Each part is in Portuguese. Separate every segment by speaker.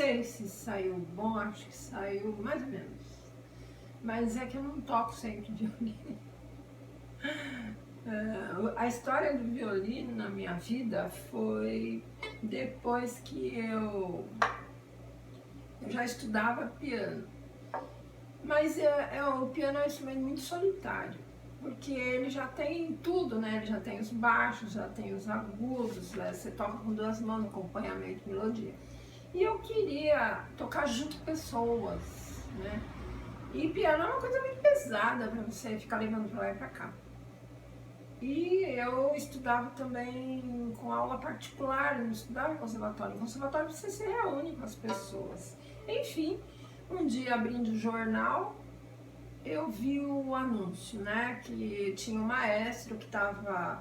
Speaker 1: sei se saiu bom, acho que saiu mais ou menos. Mas é que eu não toco sempre violino. A história do violino na minha vida foi depois que eu já estudava piano. Mas o piano é um instrumento muito solitário, porque ele já tem tudo, né? Ele já tem os baixos, já tem os agudos, né? Você toca com duas mãos, acompanhamento, melodia. E eu queria tocar junto com pessoas, né? E piano é uma coisa muito pesada para você ficar levando para lá e para cá. E eu estudava também com aula particular, eu não estudava em conservatório. Em conservatório você se reúne com as pessoas. Enfim, um dia abrindo o jornal, eu vi o anúncio, né? Que tinha um maestro que estava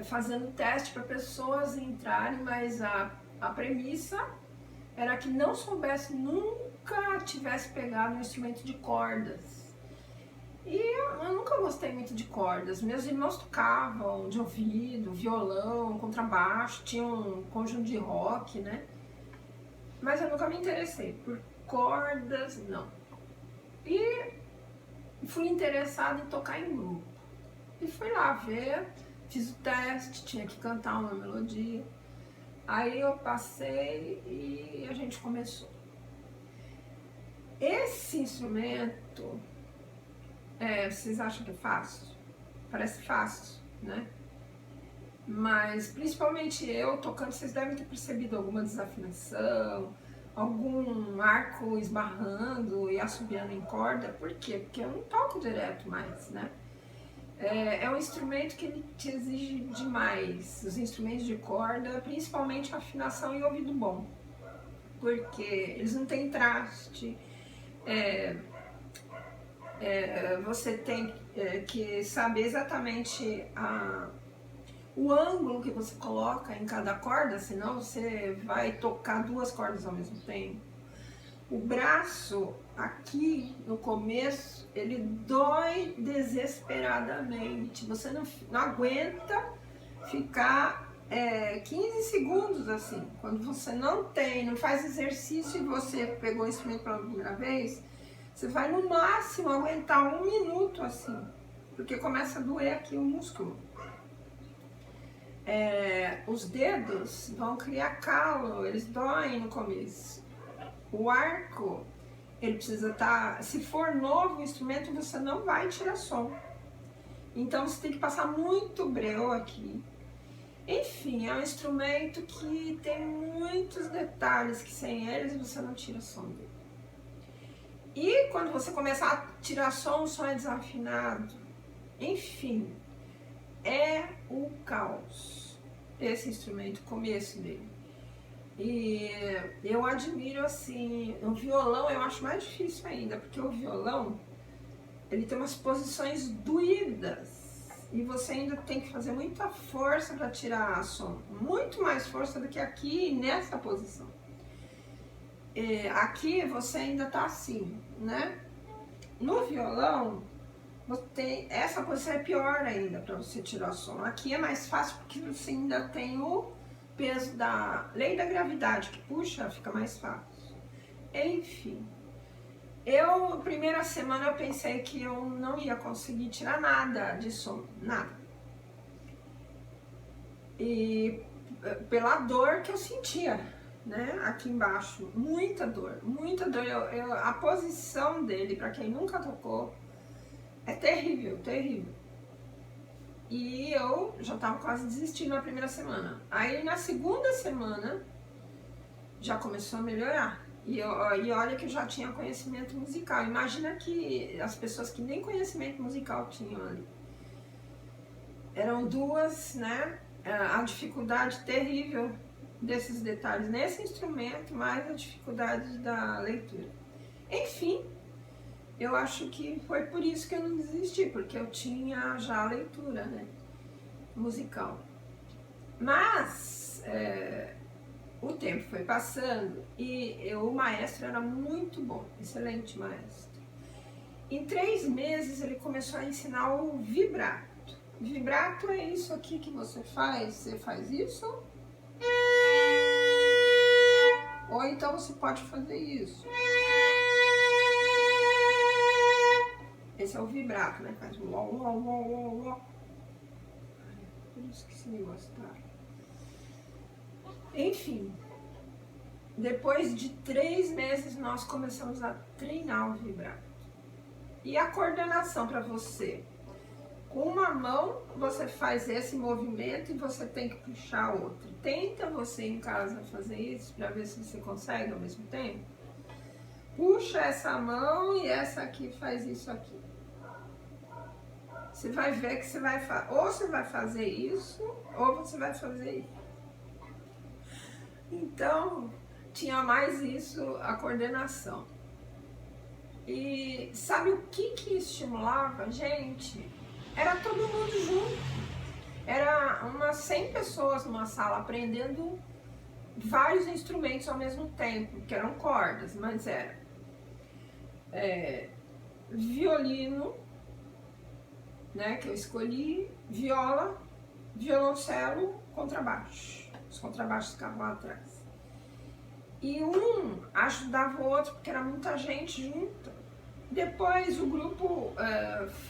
Speaker 1: fazendo teste para pessoas entrarem, mas a premissa era que não soubesse, nunca tivesse pegado um instrumento de cordas. E eu nunca gostei muito de cordas. Meus irmãos tocavam de ouvido, violão, contrabaixo, tinha um conjunto de rock, né? Mas eu nunca me interessei por cordas, não. E fui interessada em tocar em grupo. E fui lá ver, fiz o teste, tinha que cantar uma melodia. Aí eu passei e a gente começou. Esse instrumento, vocês acham que é fácil? Parece fácil, né? Mas principalmente eu tocando, vocês devem ter percebido alguma desafinação, algum arco esbarrando e assobiando em corda. Por quê? Porque eu não toco direto mais, né? É um instrumento que ele te exige demais, os instrumentos de corda, principalmente afinação e ouvido bom, porque eles não têm traste, você tem que saber exatamente o ângulo que você coloca em cada corda, senão você vai tocar duas cordas ao mesmo tempo. O braço aqui no começo, ele dói desesperadamente. Você não aguenta ficar 15 segundos assim. Quando você não faz exercício e você pegou o instrumento pela primeira vez, você vai no máximo aguentar 1 minuto assim, porque começa a doer aqui o músculo. Os dedos vão criar calo, eles doem no começo. O arco, ele precisa estar, se for novo o instrumento, você não vai tirar som. Então você tem que passar muito breu aqui. Enfim, é um instrumento que tem muitos detalhes que sem eles você não tira som dele. E quando você começar a tirar som, o som é desafinado. Enfim, é o caos esse instrumento, o começo dele. E eu admiro assim, o violão eu acho mais difícil ainda, porque o violão, ele tem umas posições doídas e você ainda tem que fazer muita força para tirar som, muito mais força do que aqui nessa posição. Aqui você ainda tá assim, né? No violão, essa posição é pior ainda para você tirar som. Aqui é mais fácil porque você ainda tem o peso da lei da gravidade que puxa, fica mais fácil. Enfim, primeira semana eu pensei que eu não ia conseguir tirar nada de som, nada. E pela dor que eu sentia, né, aqui embaixo, muita dor, muita dor. A posição dele, para quem nunca tocou, é terrível, terrível. E eu já tava quase desistindo na primeira semana. Aí na segunda semana já começou a melhorar. E olha que eu já tinha conhecimento musical. Imagina que as pessoas que nem conhecimento musical tinham ali. Eram duas, né? A dificuldade terrível desses detalhes nesse instrumento, mais a dificuldade da leitura. Enfim, eu acho que foi por isso que eu não desisti, porque eu tinha já a leitura, né, musical. Mas o tempo foi passando e o maestro era muito bom, excelente maestro. Em 3 meses ele começou a ensinar o vibrato. Vibrato é isso aqui que você faz isso, ou então você pode fazer isso. Esse é o vibrato, né? Faz uó, uó, uó, uó, uó. Por isso que esse negócio tá. Enfim, depois de 3 meses nós começamos a treinar o vibrato. E a coordenação para você? Com uma mão você faz esse movimento e você tem que puxar a outra. Tenta você em casa fazer isso para ver se você consegue ao mesmo tempo. Puxa essa mão e essa aqui faz isso aqui. Você vai ver que você vai ou você vai fazer isso ou você vai fazer isso. Então tinha mais isso, a coordenação. E sabe o que estimulava a gente? Era todo mundo junto. Era umas 100 pessoas numa sala aprendendo vários instrumentos ao mesmo tempo, que eram cordas, mas era violino, né, que eu escolhi, viola, violoncelo, contrabaixo. Os contrabaixos ficavam lá atrás. E um ajudava o outro, porque era muita gente junta. Depois o grupo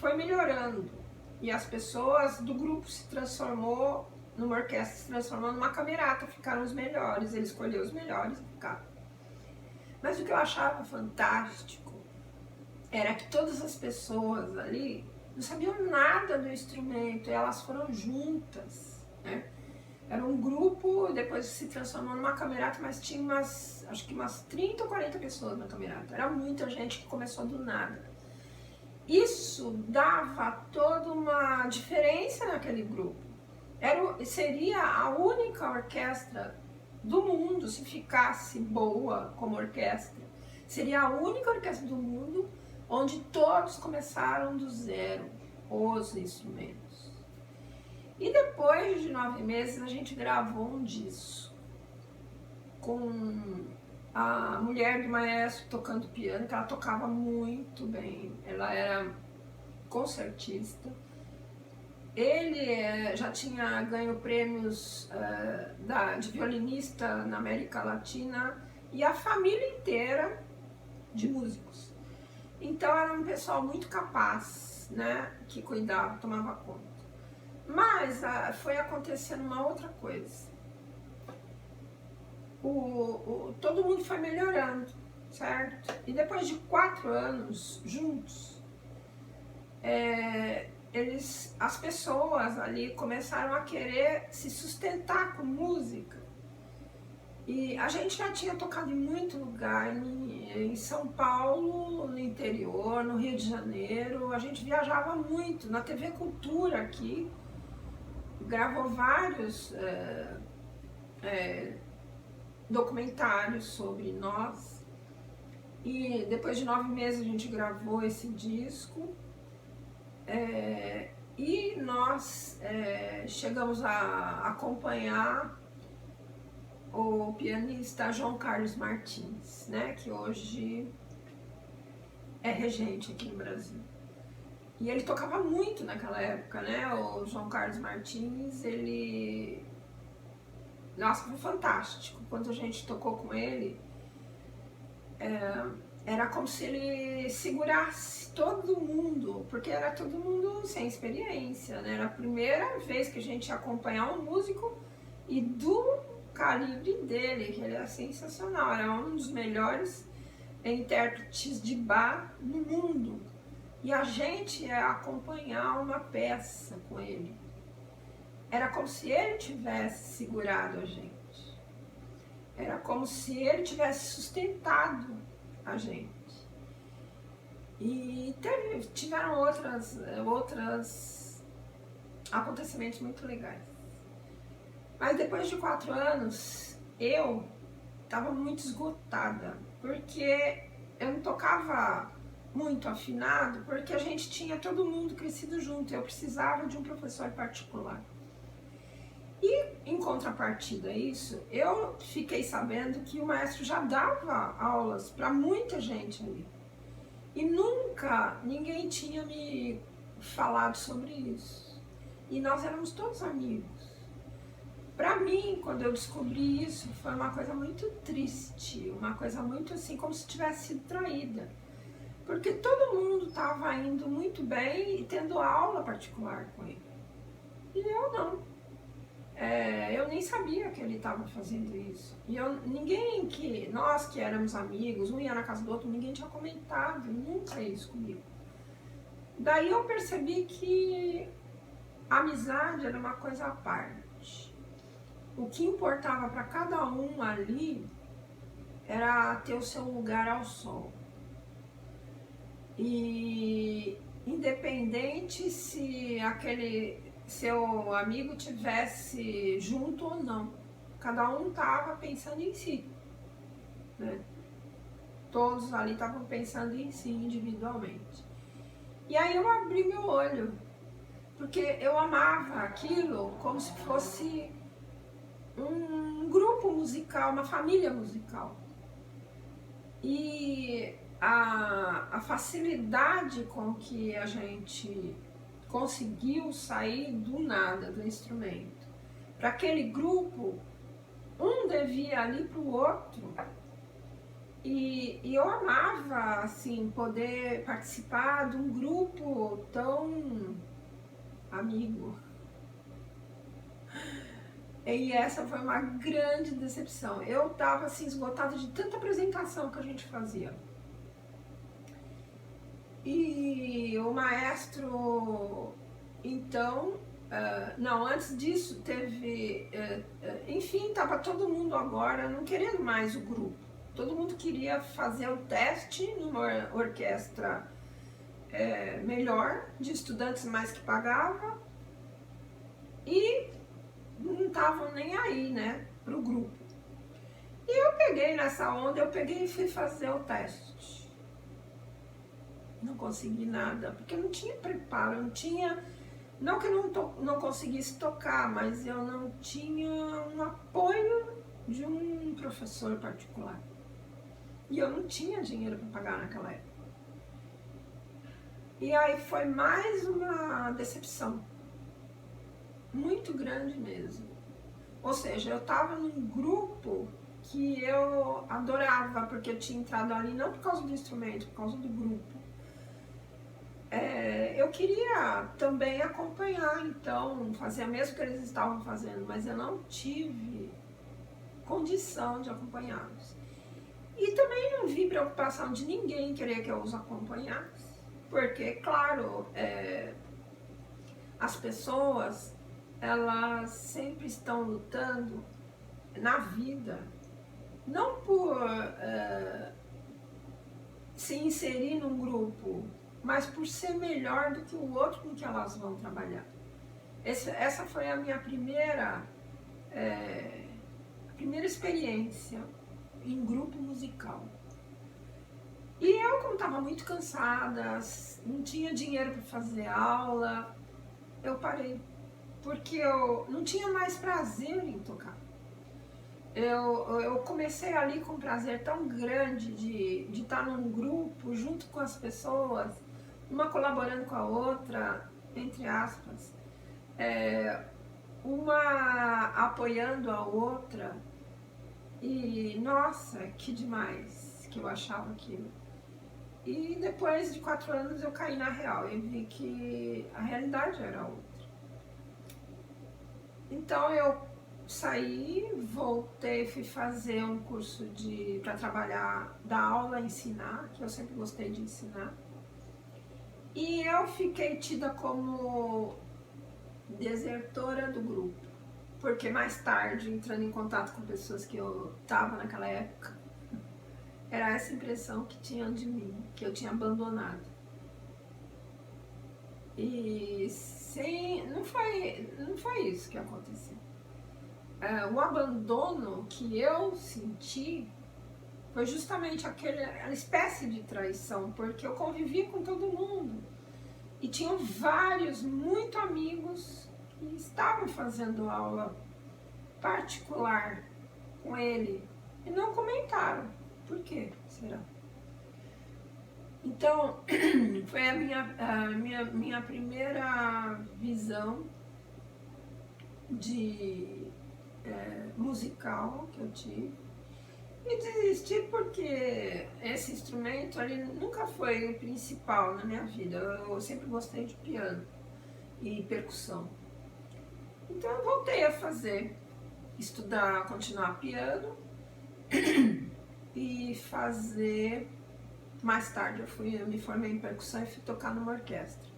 Speaker 1: foi melhorando. E as pessoas do grupo se transformou, numa orquestra se transformou numa camerata, ficaram os melhores, ele escolheu os melhores e ficaram. Mas o que eu achava fantástico era que todas as pessoas ali não sabiam nada do instrumento, e elas foram juntas, né? Era um grupo, depois se transformou numa camerata, mas tinha acho que umas 30 ou 40 pessoas na camerata. Era muita gente que começou do nada. Isso dava toda uma diferença naquele grupo. Seria a única orquestra do mundo, se ficasse boa como orquestra, seria a única orquestra do mundo onde todos começaram do zero, os instrumentos. E depois de 9 meses a gente gravou um disco com a mulher do maestro tocando piano, que ela tocava muito bem, ela era concertista. Ele já tinha ganho prêmios de violinista na América Latina, e a família inteira de músicos. Então era um pessoal muito capaz, né, que cuidava, tomava conta. Mas foi acontecendo uma outra coisa. Todo mundo foi melhorando, certo? E depois de 4 anos juntos, as pessoas ali começaram a querer se sustentar com música. E a gente já tinha tocado em muito lugar, em São Paulo, no interior, no Rio de Janeiro. A gente viajava muito, na TV Cultura aqui, gravou vários documentários sobre nós. E depois de 9 meses a gente gravou esse disco. E nós chegamos a acompanhar o pianista João Carlos Martins, né, que hoje é regente aqui no Brasil. E ele tocava muito naquela época, né? O João Carlos Martins, ele... Nossa, foi fantástico. Quando a gente tocou com ele, era como se ele segurasse todo mundo, porque era todo mundo sem experiência, né? Era a primeira vez que a gente ia acompanhar um músico e do calibre dele, que ele era sensacional, era um dos melhores intérpretes de bar no mundo. E a gente ia acompanhar uma peça com ele. Era como se ele tivesse segurado a gente. Era como se ele tivesse sustentado a gente. E tiveram outros acontecimentos muito legais. Mas depois de 4 anos, eu estava muito esgotada, porque eu não tocava muito afinado, porque a gente tinha todo mundo crescido junto, eu precisava de um professor particular. E em contrapartida a isso, eu fiquei sabendo que o maestro já dava aulas para muita gente ali. E nunca ninguém tinha me falado sobre isso. E nós éramos todos amigos. Para mim, quando eu descobri isso, foi uma coisa muito triste, uma coisa muito assim, como se tivesse sido traída. Porque todo mundo estava indo muito bem e tendo aula particular com ele. E eu não. Eu nem sabia que ele estava fazendo isso. E nós que éramos amigos, um ia na casa do outro, ninguém tinha comentado nunca isso comigo. Daí eu percebi que a amizade era uma coisa à parte. O que importava para cada um ali era ter o seu lugar ao sol. E independente se aquele seu amigo tivesse junto ou não, cada um estava pensando em si, né? Todos ali estavam pensando em si individualmente. E aí eu abri meu olho, porque eu amava aquilo como se fosse um grupo musical, uma família musical. E a facilidade com que a gente conseguiu sair do nada do instrumento. Para aquele grupo, um devia ali para o outro. E eu amava assim, poder participar de um grupo tão amigo. E essa foi uma grande decepção. Eu estava assim, esgotada de tanta apresentação que a gente fazia. E o maestro, então, não, antes disso teve, enfim, estava todo mundo agora não querendo mais o grupo. Todo mundo queria fazer o teste numa orquestra melhor, de estudantes mais que pagava, e não estavam nem aí, né, para o grupo. E eu peguei nessa onda, eu peguei e fui fazer o teste. Não consegui nada, porque eu não tinha preparo, eu não tinha... Não que eu não conseguisse tocar, mas eu não tinha um apoio de um professor particular. E eu não tinha dinheiro para pagar naquela época. E aí foi mais uma decepção. Muito grande mesmo. Ou seja, eu estava num grupo que eu adorava, porque eu tinha entrado ali não por causa do instrumento, por causa do grupo. Eu queria também acompanhar, então, fazer o mesmo que eles estavam fazendo, mas eu não tive condição de acompanhá-los. E também não vi preocupação de ninguém querer que eu os acompanhasse, porque, claro, as pessoas, elas sempre estão lutando na vida, não por se inserir num grupo, mas por ser melhor do que o outro com que elas vão trabalhar. Essa foi a minha primeira experiência em grupo musical. E eu, como estava muito cansada, não tinha dinheiro para fazer aula, eu parei, porque eu não tinha mais prazer em tocar. Eu comecei ali com um prazer tão grande de estar num grupo, junto com as pessoas, uma colaborando com a outra, entre aspas, uma apoiando a outra, e nossa, que demais que eu achava aquilo. E depois de 4 anos eu caí na real e vi que a realidade era outra. Então eu saí, voltei, fui fazer um curso para trabalhar, dar aula, ensinar, que eu sempre gostei de ensinar. E eu fiquei tida como desertora do grupo, porque mais tarde, entrando em contato com pessoas que eu estava naquela época, era essa impressão que tinham de mim, que eu tinha abandonado. E não foi isso que aconteceu. O abandono que eu senti foi justamente aquela espécie de traição, porque eu convivia com todo mundo e tinham vários, muito amigos que estavam fazendo aula particular com ele e não comentaram. Por quê? Será? Então, foi a minha primeira visão de musical que eu tive. E desisti porque esse instrumento ele nunca foi o principal na minha vida. Eu sempre gostei de piano e percussão. Então eu voltei a estudar, continuar piano e fazer. Mais tarde eu me formei em percussão e fui tocar numa orquestra.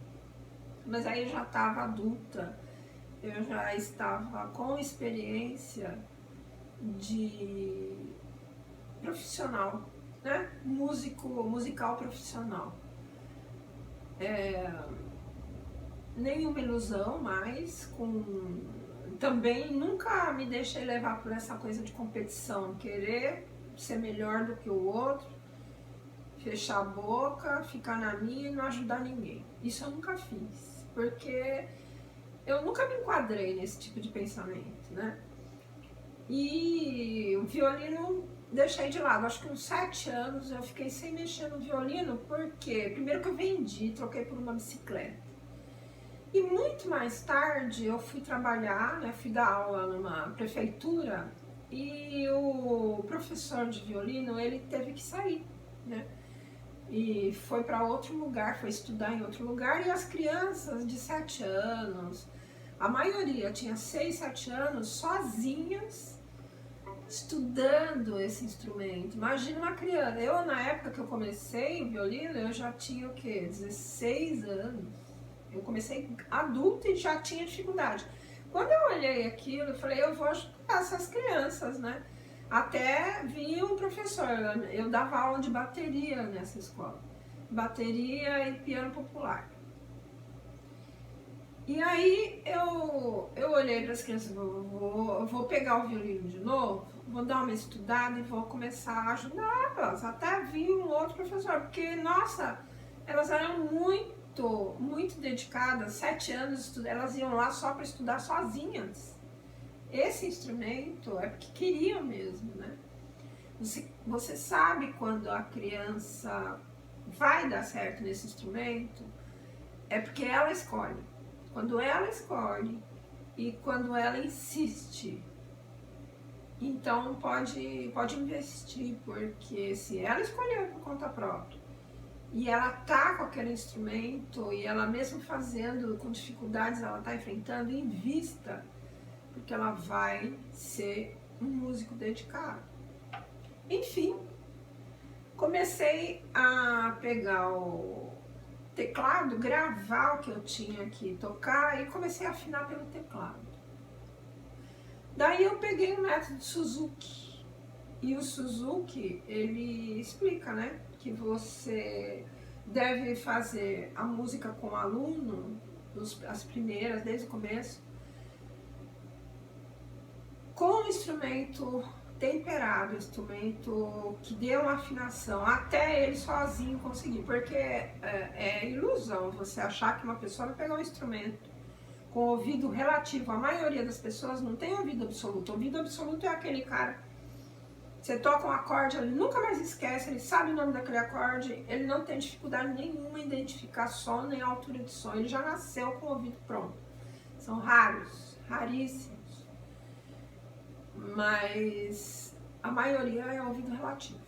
Speaker 1: Mas aí eu já estava adulta, eu já estava com experiência de profissional, né? Musical profissional. Nenhuma ilusão mais, também nunca me deixei levar por essa coisa de competição, querer ser melhor do que o outro, fechar a boca, ficar na minha e não ajudar ninguém. Isso eu nunca fiz, porque eu nunca me enquadrei nesse tipo de pensamento, né? E o violino deixei de lado. Acho que uns 7 anos eu fiquei sem mexer no violino, porque primeiro que eu vendi, troquei por uma bicicleta. E muito mais tarde eu fui trabalhar, né, fui dar aula numa prefeitura e o professor de violino, ele teve que sair, né? E foi para outro lugar, foi estudar em outro lugar, e as crianças de 7 anos, a maioria tinha 6, 7 anos, sozinhas, estudando esse instrumento. Imagina uma criança, eu na época que eu comecei o violino, eu já tinha o quê? 16 anos. Eu comecei adulta e já tinha dificuldade. Quando eu olhei aquilo, eu falei, eu vou ajudar essas crianças, né? Até vi um professor, eu dava aula de bateria nessa escola. Bateria e piano popular. E aí eu olhei para as crianças, vou pegar o violino de novo, vou dar uma estudada e vou começar a ajudá-las. Até vi um outro professor, porque, nossa, elas eram muito dedicadas, 7 anos, elas iam lá só para estudar sozinhas. Esse instrumento é porque queriam mesmo, né? Você sabe quando a criança vai dar certo nesse instrumento, é porque ela escolhe. Quando ela escolhe e quando ela insiste, então pode investir, porque se ela escolheu por conta própria e ela tá com aquele instrumento e ela mesmo fazendo com dificuldades, ela tá enfrentando, invista, porque ela vai ser um músico dedicado. Enfim, comecei a pegar o teclado, gravar o que eu tinha que tocar e comecei a afinar pelo teclado. Daí eu peguei o método Suzuki, e o Suzuki, ele explica, né, que você deve fazer a música com o aluno, as primeiras, desde o começo, com o instrumento temperado, instrumento que dê uma afinação, até ele sozinho conseguir, porque é ilusão você achar que uma pessoa vai pegar um instrumento com ouvido relativo. A maioria das pessoas não tem ouvido absoluto. Ouvido absoluto é aquele cara, você toca um acorde, ele nunca mais esquece, ele sabe o nome daquele acorde, ele não tem dificuldade nenhuma em identificar som nem altura de som, ele já nasceu com o ouvido pronto. São raros, raríssimos. Mas a maioria é ouvido relativo.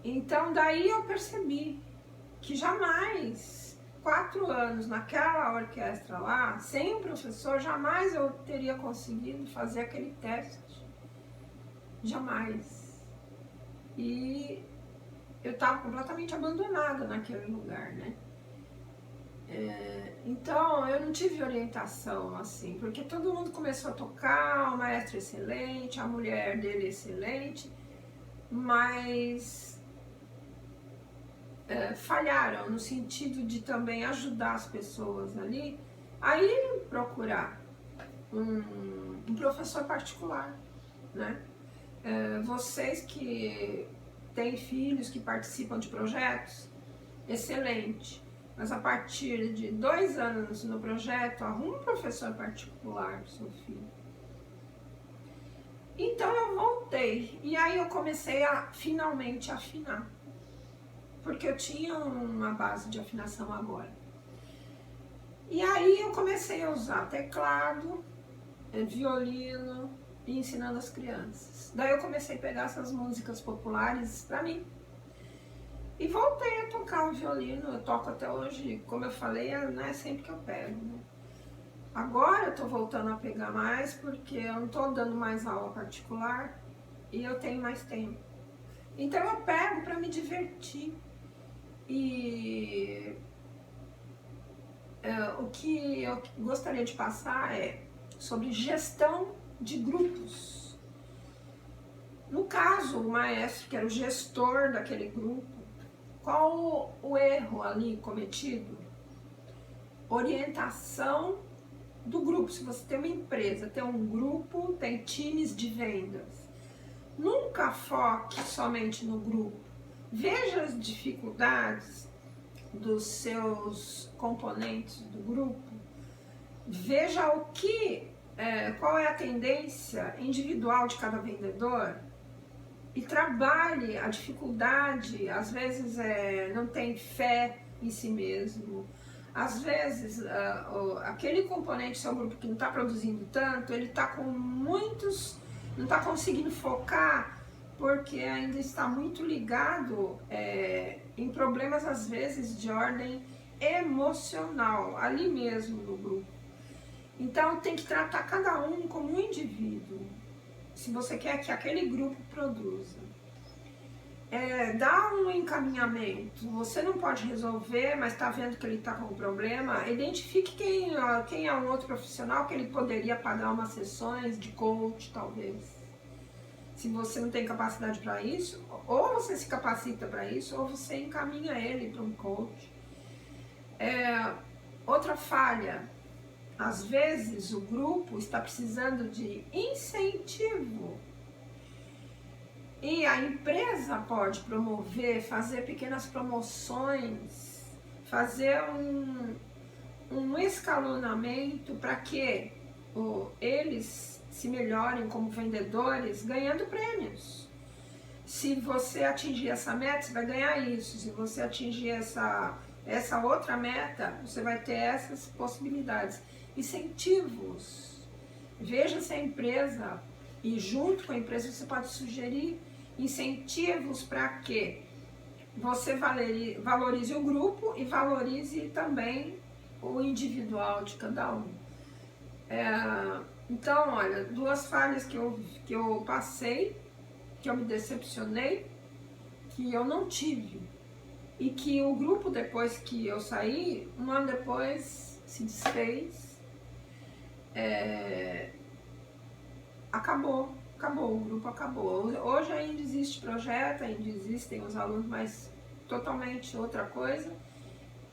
Speaker 1: Então daí eu percebi que jamais, 4 anos naquela orquestra lá, sem um professor, jamais eu teria conseguido fazer aquele teste. Jamais. E eu estava completamente abandonada naquele lugar, né? Então eu não tive orientação assim, porque todo mundo começou a tocar, o maestro excelente, a mulher dele excelente, mas falharam no sentido de também ajudar as pessoas ali a irem procurar um professor particular, né? Vocês que têm filhos que participam de projetos, excelente. Mas a partir de 2 anos no projeto, arruma um professor particular para o seu filho. Então eu voltei, e aí eu comecei a finalmente afinar, porque eu tinha uma base de afinação agora. E aí eu comecei a usar teclado, violino e ensinando as crianças. Daí eu comecei a pegar essas músicas populares para mim. E voltei a tocar o violino, eu toco até hoje, como eu falei, não é sempre que eu pego, né? Agora eu tô voltando a pegar mais porque eu não tô dando mais aula particular e eu tenho mais tempo. Então eu pego para me divertir. E o que eu gostaria de passar é sobre gestão de grupos. No caso, o maestro, que era o gestor daquele grupo, qual o erro ali cometido? Orientação do grupo. Se você tem uma empresa, tem um grupo, tem times de vendas, nunca foque somente no grupo. Veja as dificuldades dos seus componentes do grupo, veja qual é a tendência individual de cada vendedor e trabalhe a dificuldade. Às vezes não tem fé em si mesmo, às vezes aquele componente do seu grupo que não está produzindo tanto, ele está com muitos, não está conseguindo focar porque ainda está muito ligado em problemas às vezes de ordem emocional, ali mesmo no grupo. Então tem que tratar cada um como um indivíduo, se você quer que aquele grupo produza. Dá um encaminhamento, você não pode resolver, mas está vendo que ele está com um problema, identifique quem é um outro profissional que ele poderia pagar umas sessões de coach, talvez. Se você não tem capacidade para isso, ou você se capacita para isso, ou você encaminha ele para um coach. Outra falha, às vezes o grupo está precisando de incentivo. E a empresa pode promover, fazer pequenas promoções, fazer um escalonamento para que eles se melhorem como vendedores, ganhando prêmios. Se você atingir essa meta, você vai ganhar isso. Se você atingir essa outra meta, você vai ter essas possibilidades. Incentivos. Veja se a empresa, e junto com a empresa você pode sugerir incentivos para que você valorize o grupo e valorize também o individual de cada um. Então, olha, duas falhas que eu passei, que eu me decepcionei, que eu não tive. E que o grupo, depois que eu saí, um ano depois se desfez. Acabou, o grupo acabou. Hoje ainda existe projeto, ainda existem os alunos, mas totalmente outra coisa.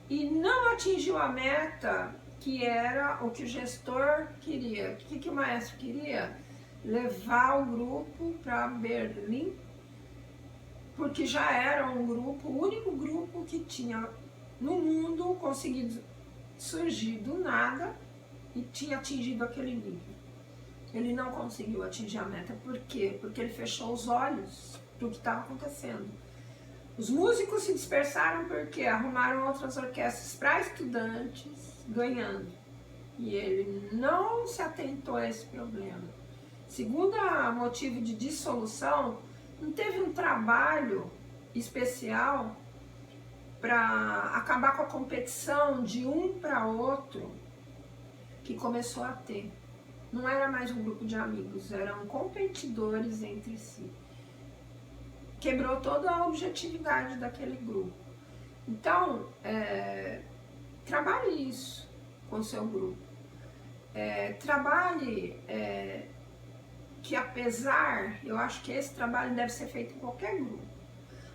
Speaker 1: E não atingiu a meta que era o que o gestor queria. O que o maestro queria? Levar o grupo para Berlim, porque já era um grupo, o único grupo que tinha no mundo conseguido surgir do nada e tinha atingido aquele nível. Ele não conseguiu atingir a meta. Por quê? Porque ele fechou os olhos para o que estava acontecendo. Os músicos se dispersaram porque arrumaram outras orquestras para estudantes, ganhando. E ele não se atentou a esse problema. Segundo motivo de dissolução, não teve um trabalho especial para acabar com a competição de um para outro que começou a ter. Não era mais um grupo de amigos, eram competidores entre si. Quebrou toda a objetividade daquele grupo. Então, trabalhe isso com o seu grupo. Trabalhe que apesar, eu acho que esse trabalho deve ser feito em qualquer grupo.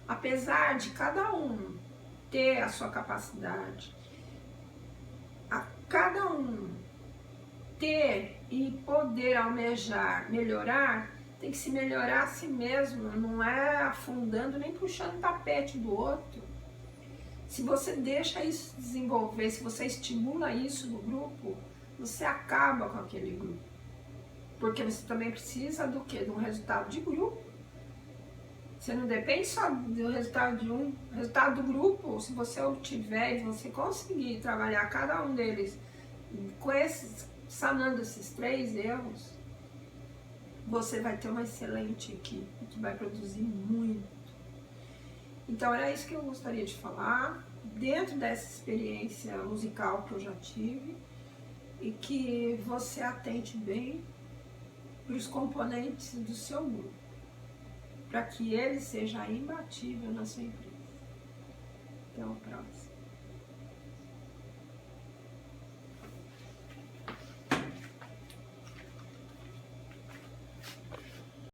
Speaker 1: Apesar de cada um ter a sua capacidade, a cada um ter e poder almejar melhorar, tem que se melhorar a si mesmo, não é afundando nem puxando o tapete do outro. Se você deixa isso desenvolver, se você estimula isso no grupo, você acaba com aquele grupo. Porque você também precisa do quê? De um resultado de grupo. Você não depende só do resultado de um. O resultado do grupo, se você obtiver e você conseguir trabalhar cada um deles sanando esses 3 erros, você vai ter uma excelente equipe que vai produzir muito. Então era isso que eu gostaria de falar, dentro dessa experiência musical que eu já tive, e que você atente bem para os componentes do seu grupo, para que ele seja imbatível na sua empresa. Até a próxima.